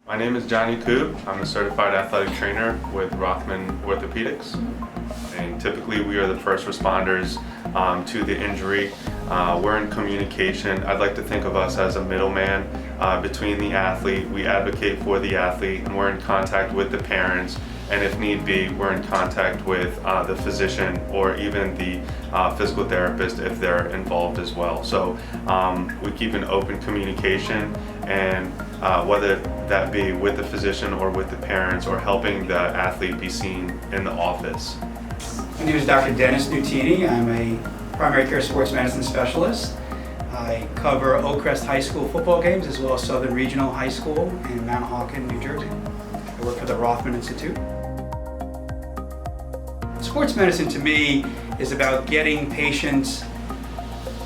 My name is Johnny Koob. I'm a certified athletic trainer with Rothman Orthopaedics. And typically we are the first responders to the injury. We're in communication. I'd like to think of us as a middleman between the athlete. We advocate for the athlete, and we're in contact with the parents. And if need be, we're in contact with the physician or even the physical therapist if they're involved as well. So we keep an open communication, and whether that be with the physician or with the parents or helping the athlete be seen in the office. My name is Dr. Dennis Nutini. I'm a primary care sports medicine specialist. I cover Oakcrest High School football games as well as Southern Regional High School in Mount Hawken, New Jersey. I work for the Rothman Institute. Sports medicine to me is about getting patients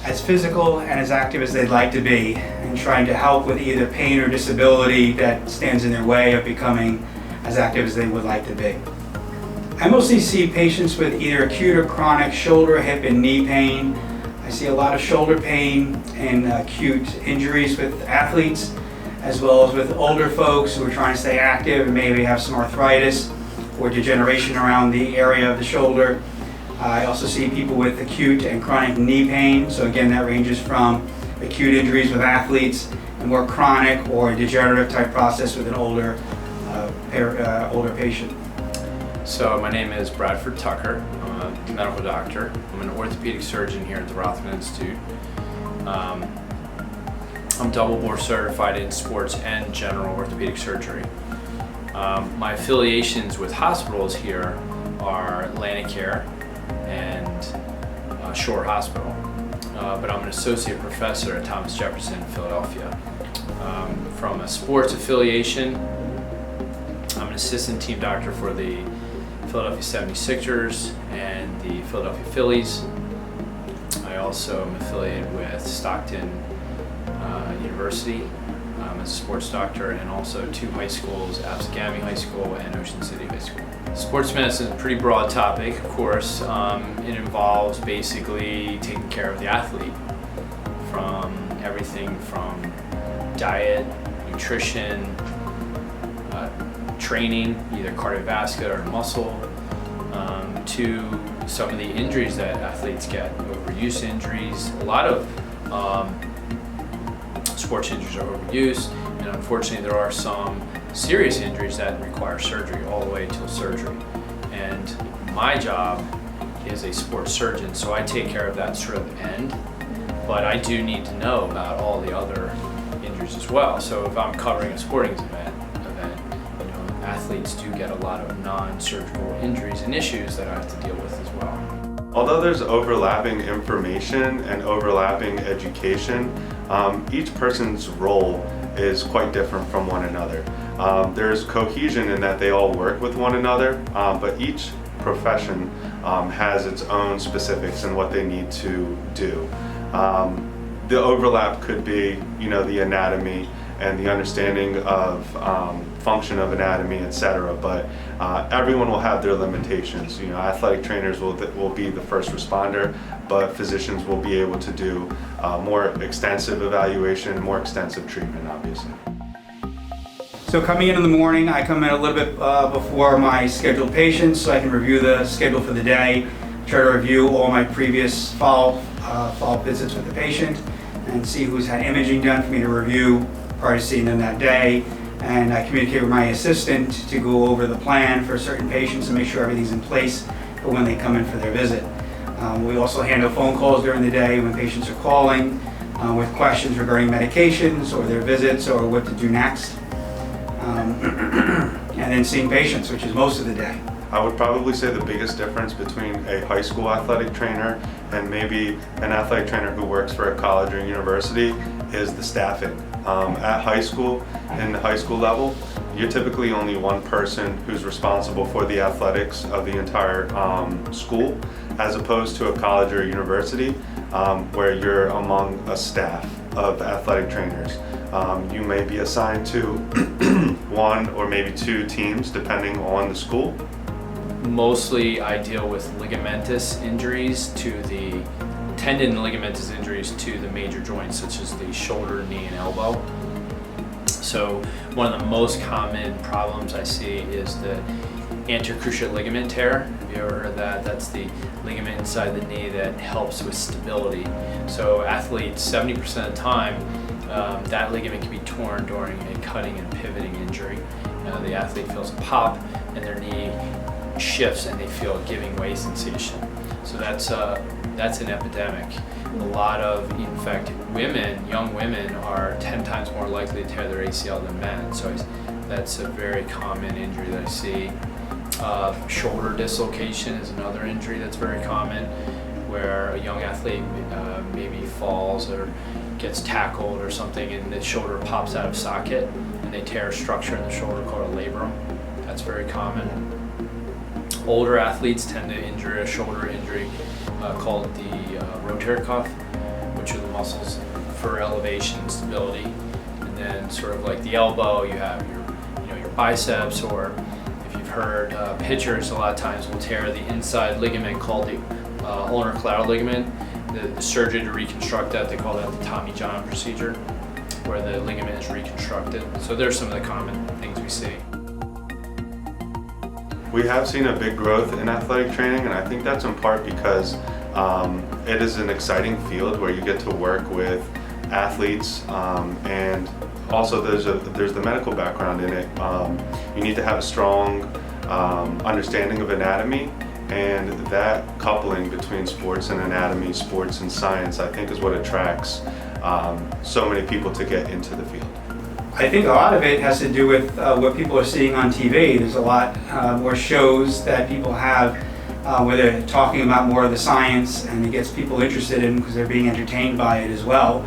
as physical and as active as they'd like to be and trying to help with either pain or disability that stands in their way of becoming as active as they would like to be. I mostly see patients with either acute or chronic shoulder, hip, and knee pain. I see a lot of shoulder pain and acute injuries with athletes, as well as with older folks who are trying to stay active and maybe have some arthritis or degeneration around the area of the shoulder. I also see people with acute and chronic knee pain. So again, that ranges from acute injuries with athletes and more chronic or degenerative type process with an older patient. So my name is Bradford Tucker. I'm a medical doctor. I'm an orthopedic surgeon here at the Rothman Institute. I'm double board certified in sports and general orthopedic surgery. My affiliations with hospitals here are Atlanticare and Shore Hospital, but I'm an associate professor at Thomas Jefferson, Philadelphia. From a sports affiliation, I'm an assistant team doctor for the Philadelphia 76ers and the Philadelphia Phillies. I also am affiliated with Stockton University as a sports doctor, and also two high schools, Absegami High School and Ocean City High School. Sports medicine is a pretty broad topic, of course. It involves basically taking care of the athlete, from everything from diet, nutrition, training, either cardiovascular or muscle, to some of the injuries that athletes get, overuse injuries. A lot of sports injuries are overuse, and unfortunately there are some serious injuries that require surgery, all the way till surgery. And my job is a sports surgeon, so I take care of that sort of end, but I do need to know about all the other injuries as well. So if I'm covering a sporting event, athletes do get a lot of non-surgical injuries and issues that I have to deal with as well. Although there's overlapping information and overlapping education, each person's role is quite different from one another. There's cohesion in that they all work with one another, but each profession has its own specifics and what they need to do. The overlap could be, the anatomy and the understanding of function of anatomy, etc. But everyone will have their limitations. Athletic trainers will be the first responder, but physicians will be able to do more extensive evaluation, more extensive treatment, obviously. So coming in the morning, I come in a little bit before my scheduled patients so I can review the schedule for the day, try to review all my previous follow-up visits with the patient, and see who's had imaging done for me to review prior to seeing them that day. And I communicate with my assistant to go over the plan for certain patients and make sure everything's in place for when they come in for their visit. We also handle phone calls during the day when patients are calling with questions regarding medications or their visits or what to do next. And then seeing patients, which is most of the day. I would probably say the biggest difference between a high school athletic trainer and maybe an athletic trainer who works for a college or university is the staffing. At high school, in the high school level, you're typically only one person who's responsible for the athletics of the entire school, as opposed to a college or university where you're among a staff of athletic trainers. You may be assigned to one or maybe two teams depending on the school. Mostly I deal with ligamentous injuries to the tendon and ligamentous injuries to the major joints such as the shoulder, knee, and elbow. So one of the most common problems I see is the anterior cruciate ligament tear. Have you ever heard of that? That's the ligament inside the knee that helps with stability. So athletes, 70% of the time, that ligament can be torn during a cutting and pivoting injury. The athlete feels a pop and their knee shifts and they feel a giving way sensation. So that's an epidemic. A lot of, in fact, young women are 10 times more likely to tear their ACL than men. So that's a very common injury that I see. Shoulder dislocation is another injury that's very common, where a young athlete maybe falls or gets tackled or something and the shoulder pops out of socket and they tear a structure in the shoulder called a labrum. That's very common. Older athletes tend to injure a shoulder injury called the rotator cuff, which are the muscles for elevation and stability. And then sort of like the elbow, you have your biceps, or if you've heard pitchers a lot of times will tear the inside ligament called the ulnar collateral ligament. The surgery to reconstruct that, they call that the Tommy John procedure, where the ligament is reconstructed. So there's some of the common things we see. We have seen a big growth in athletic training, and I think that's in part because it is an exciting field where you get to work with athletes, and also there's the medical background in it. You need to have a strong understanding of anatomy, and that coupling between sports and anatomy, sports and science, I think is what attracts so many people to get into the field. I think a lot of it has to do with what people are seeing on TV. There's a lot more shows that people have where they're talking about more of the science, and it gets people interested in because they're being entertained by it as well.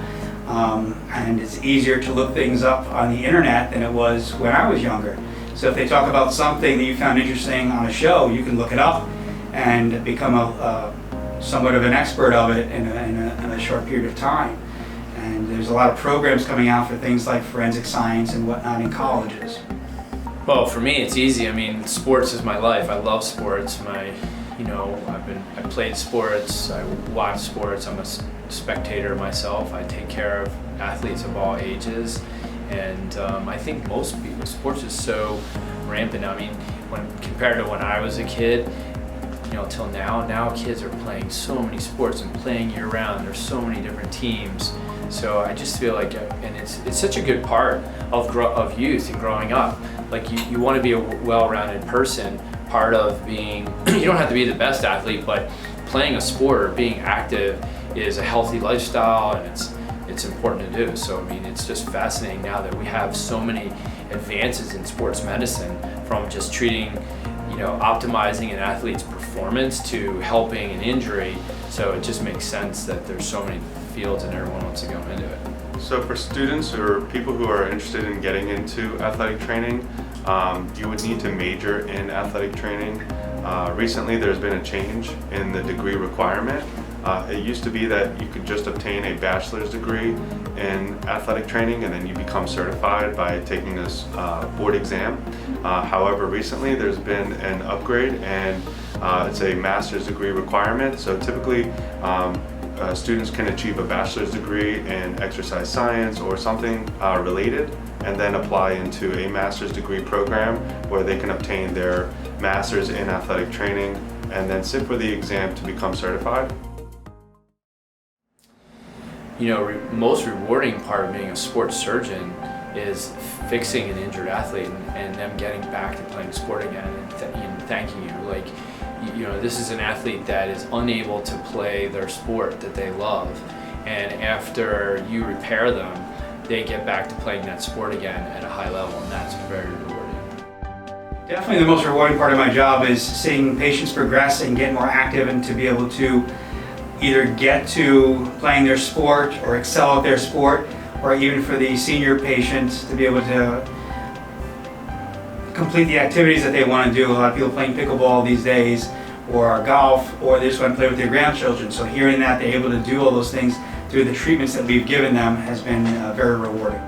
And it's easier to look things up on the internet than it was when I was younger. So if they talk about something that you found interesting on a show, you can look it up and become somewhat of an expert of it in a short period of time. And there's a lot of programs coming out for things like forensic science and whatnot in colleges. Well, for me, it's easy. I mean, sports is my life. I love sports. I played sports. I watch sports. I'm a spectator myself. I take care of athletes of all ages, and I think most people, sports is so rampant. I mean, when compared to when I was a kid, till now kids are playing so many sports and playing year round. There's so many different teams. So I just feel like, and it's such a good part of youth and growing up. Like you want to be a well-rounded person. Part of being, you don't have to be the best athlete, but playing a sport or being active is a healthy lifestyle, and it's important to do. So I mean, it's just fascinating now that we have so many advances in sports medicine, from just treating, optimizing an athlete's performance to helping an injury. So it just makes sense that there's so many fields and everyone wants to go into it. So for students or people who are interested in getting into athletic training, you would need to major in athletic training. Recently there's been a change in the degree requirement. It used to be that you could just obtain a bachelor's degree in athletic training and then you become certified by taking this board exam. However, recently there's been an upgrade, and it's a master's degree requirement. So typically students can achieve a bachelor's degree in exercise science or something related, and then apply into a master's degree program where they can obtain their master's in athletic training and then sit for the exam to become certified. Most rewarding part of being a sports surgeon is fixing an injured athlete and them getting back to playing sport again and thanking you. Like, this is an athlete that is unable to play their sport that they love, and after you repair them, they get back to playing that sport again at a high level, and that's very rewarding. Definitely the most rewarding part of my job is seeing patients progress and get more active, and to be able to either get to playing their sport or excel at their sport, or even for the senior patients to be able to complete the activities that they want to do. A lot of people playing pickleball these days, or golf, or they just want to play with their grandchildren. So hearing that they're able to do all those things through the treatments that we've given them has been very rewarding.